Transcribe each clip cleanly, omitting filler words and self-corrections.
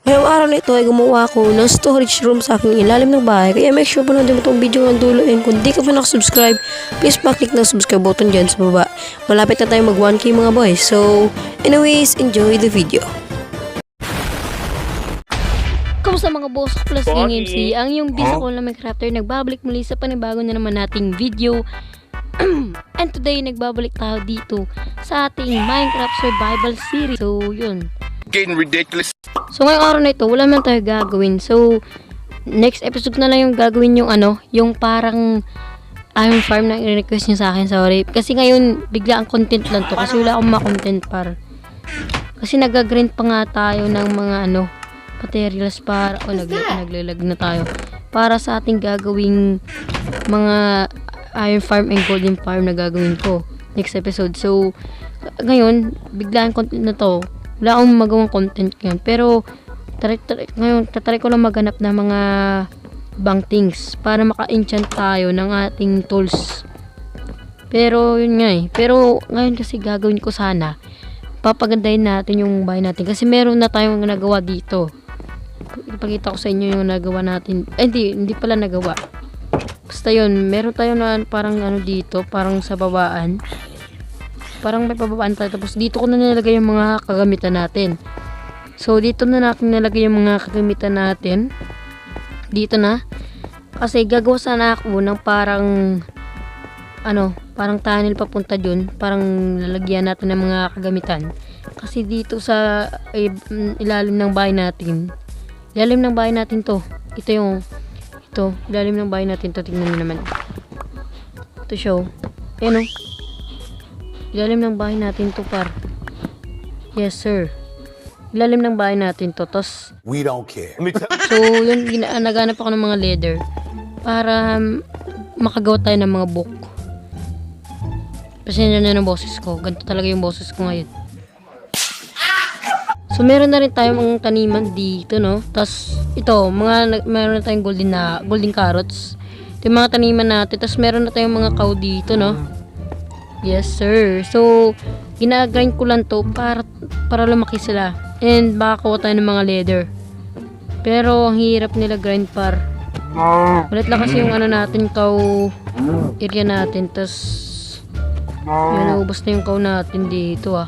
Ngayong araw na ito ay gumawa ako ng storage room sa aking ilalim ng bahay. Kaya make sure panoodin mo itong video ng dulo. And kung di ka pa nakasubscribe, please pa-click ng subscribe button dyan sa baba. Malapit na tayo mag 1K mga boys. So, anyways, enjoy the video. Kamusta mga boss plus King MC? Ang yung bisa ko na Minecrafter nagbabalik muli sa panibago na naman nating video. And today, nagbabalik tayo dito sa ating Minecraft Survival Series. So, yun. Getting ridiculous. So, ngayong araw na ito, wala man tayo gagawin. So, next episode na lang yung gagawin yung yung parang iron farm na i-request niyo sa akin. Sorry. Kasi ngayon, bigla ang content lang to. Kasi wala akong ma-content par. Kasi nag-grind pa nga tayo ng mga materials para, naglalag na tayo. Para sa ating gagawing mga iron farm and golden farm na gagawin ko. Next episode. So, ngayon, bigla ang content na to. Wala akong magawang content ngayon. Pero, ngayon, tatry ko lang maghanap ng mga bang things para maka-enchant tayo ng ating tools. Pero, yun nga eh. Pero, ngayon kasi gagawin ko sana, papagandahin natin yung bahay natin. Kasi meron na tayong nagawa dito. Ipakita ko sa inyo yung nagawa natin. Hindi pala nagawa. Basta yun, meron tayo na parang dito, parang sa babaan. Parang may pababaan tayo. Tapos dito ko na nilagay yung mga kagamitan natin. So, dito na natin nilagay yung mga kagamitan natin. Dito na. Kasi gagawa sana ako ng parang parang tunnel papunta dun. Parang lalagyan natin ng mga kagamitan. Kasi dito sa ilalim ng bahay natin. Ilalim ng bahay natin to. Ito, ilalim ng bahay natin to. Tingnan nyo naman. Ito show. Ayan o. Ilalim ng bahay natin to par. Yes sir. Ilalim ng bahay natin to. Tos. We don't care. So yun, naghanap ako ng mga leather. Para makagawa tayo ng mga book. Pasensya na ng boses ko. Ganito talaga yung boses ko ngayon. So meron na rin tayong mga taniman dito, no? Tapos ito, meron na tayong golden carrots. Ito yung mga taniman natin. Tapos meron na tayong mga cow dito, no? Yes sir. So ginagrind ko lang to para lumaki sila. And baka kuha tayo ng mga leather. Pero ang hirap nila grind par. Ulit lang kasi yung natin cow area natin. Tapos yun, naubos na yung cow natin dito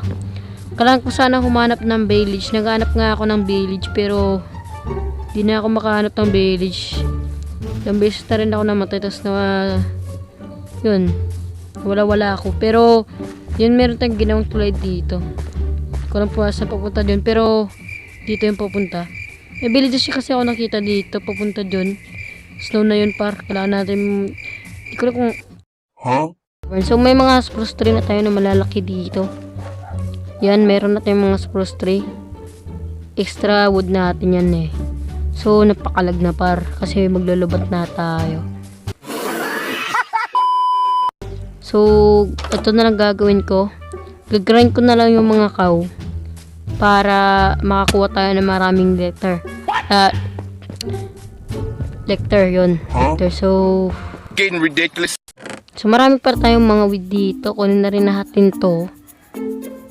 Kailangan ko sana humanap ng village. Naghanap nga ako ng village pero di na ako makahanap ng village. Ilang beses na rin ako namatay. Tapos yun, wala ako. Pero yun, meron tayong ginawang tulay dito. Ko lang po saan papunta dun. Pero dito yung papunta. May villages kasi ako nakita dito. Papunta dun. Snow na yun par. Kailangan natin. Hindi ko lang kung So may mga spruce tree na tayo na malalaki dito. Yan, meron na tayong mga spruce tree. Extra wood natin yan eh. So napakalag na par. Kasi maglulubat na tayo. So ito na lang gagawin ko. Gagrind ko na lang yung mga cow. Para makakuha tayo ng maraming lecter. Lecter yun. Lecter. So Getting ridiculous. So marami pa tayong mga weed dito. Kunin na rin natin to.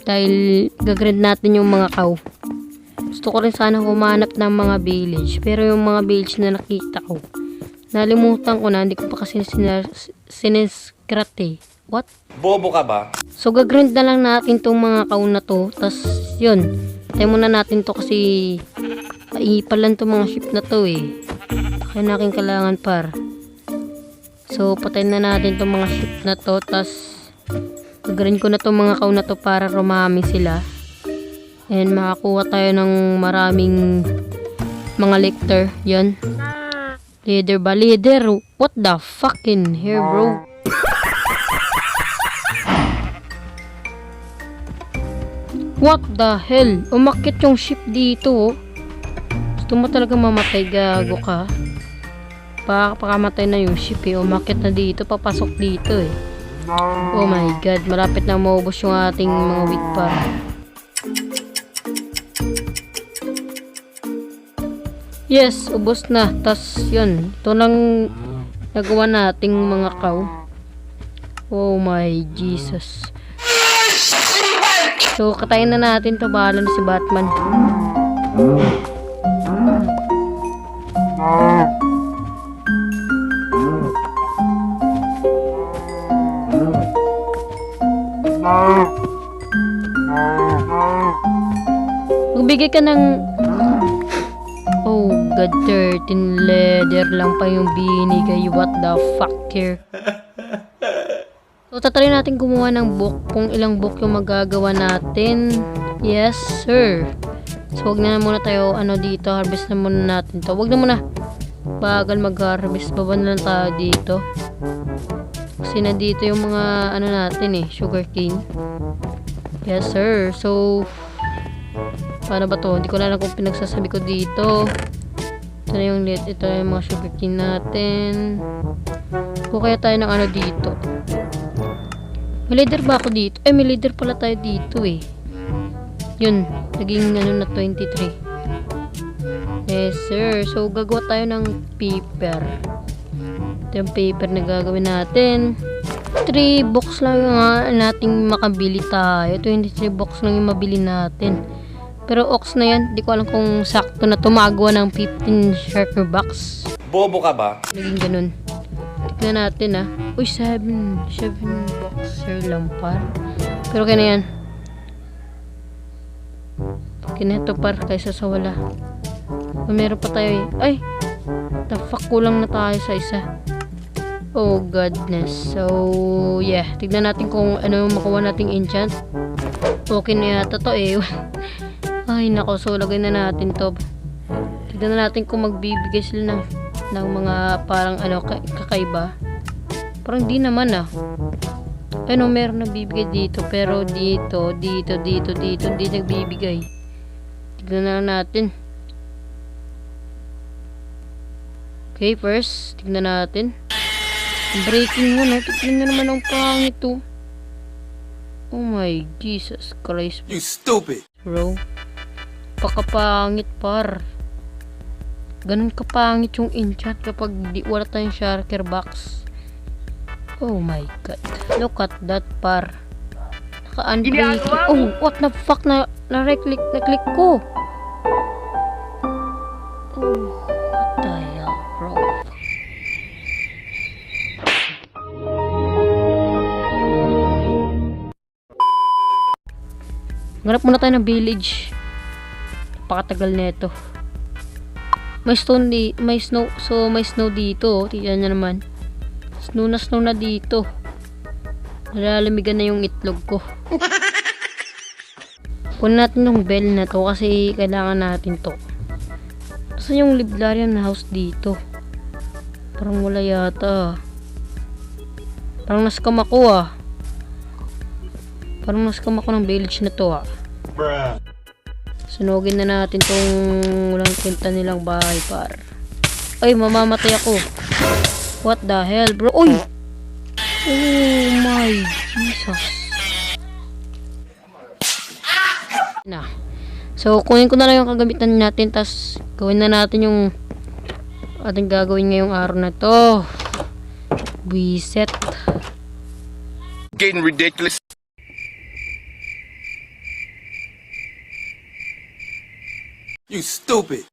Dahil gagrind natin yung mga cow. Gusto ko rin sana humanap ng mga village. Pero yung mga village na nakita ko, nalimutan ko na. Hindi ko pa kasi sinescrat eh. What? Bobo ka ba? So gagrind na lang natin tong mga cow na to. Tas yun, tayo muna natin to kasi ipalan to mga sheep na to eh. Kaya nakin kailangan par. So patayin na natin tong mga sheep na to. Tas gagrind ko na tong mga cow na to para rumami sila. And makakuha tayo ng maraming mga lecter. Yan. Leader ba? Leader? What the fucking hell bro? What the hell? Umakyat yung ship dito. Gusto mo talaga mamatay, gago ka. Pakamatay na yung ship eh. Umakyat na dito, papasok dito eh. Oh my god, malapit na maubos yung ating mga wheat par. Yes, ubos na. Tas yun, ito nang nagawa nating mga cow. Oh my Jesus. So, katayin na natin to. Bahala na si Batman. ka ng... Oh, God, 13 leather lang pa yung binigay. What the fuck here? So, tatry natin gumawa ng book. Kung ilang book yung magagawa natin. Yes, sir. So, wag na muna tayo, dito. Harvest na muna natin to. Wag na muna. Bagal mag-harvest. Baba na lang tayo dito. Kasi nandito yung mga, natin sugar cane. Yes, sir. So, paano ba to? Hindi ko na alam kung pinagsasabi ko dito. Ito na yung ito yung mga sugar cane natin. Kung kaya tayo ng dito. May leader ba ako dito? May leader pala tayo dito Yun, naging na 23. Yes, sir. So, gagawa tayo ng paper. Ito yung paper na gagawin natin. 3 box lang yung nating makabili tayo. 23 box lang yung mabili natin. Pero ox na yan. Di ko alam kung sakto na tumagawa ng 15 shulker box. Bobo ka ba? Naging ganun. Tignan natin Uy, 7 boxer lang par. Pero kaya na yan. Kineto par kaysa sa wala. Meron pa tayo Ay! The fuck, kulang na tayo sa isa. Oh godness. So, yeah. Tignan natin kung ano yung makuha nating enchant. Okay na yata to Ay, nako. So, lagay na natin to. Tignan na natin kung magbibigay sila ng mga parang kakaiba. Parang di naman meron nagbibigay dito. Pero dito, hindi nagbibigay. Tignan na natin. Okay, first, tignan natin. Breaking mo tignan na naman ang pangit Oh my Jesus Christ. You stupid. Bro. Pakapangit par. Ganun kapangit yung enchant kapag wala tayong shulker box. Oh my God. Look at that par. Naka-unbreaking. Oh, what the fuck na-click ko. Oh, what the hell, bro? Ganap muna tayo ng village. Napakatagal nito. May snow. So, may snow dito. Tignan nyo naman. Snow na dito. Nalalamigan na yung itlog ko. Kunin natin yung bell na to kasi kailangan natin to. Saan yung librarian house dito? Parang wala yata. Parang naskam ako Parang naskam ako ng village na to Bruh. Sunugin na natin tong walang kwenta nilang bahay par. Ay, mamamatay ako. What the hell, bro? Uy! Oh my Jesus. So, kunin ko na lang yung kagamitan natin. Tas, gawin na natin yung ating gagawin ngayong araw na to. Reset. Getting ridiculous. You stupid.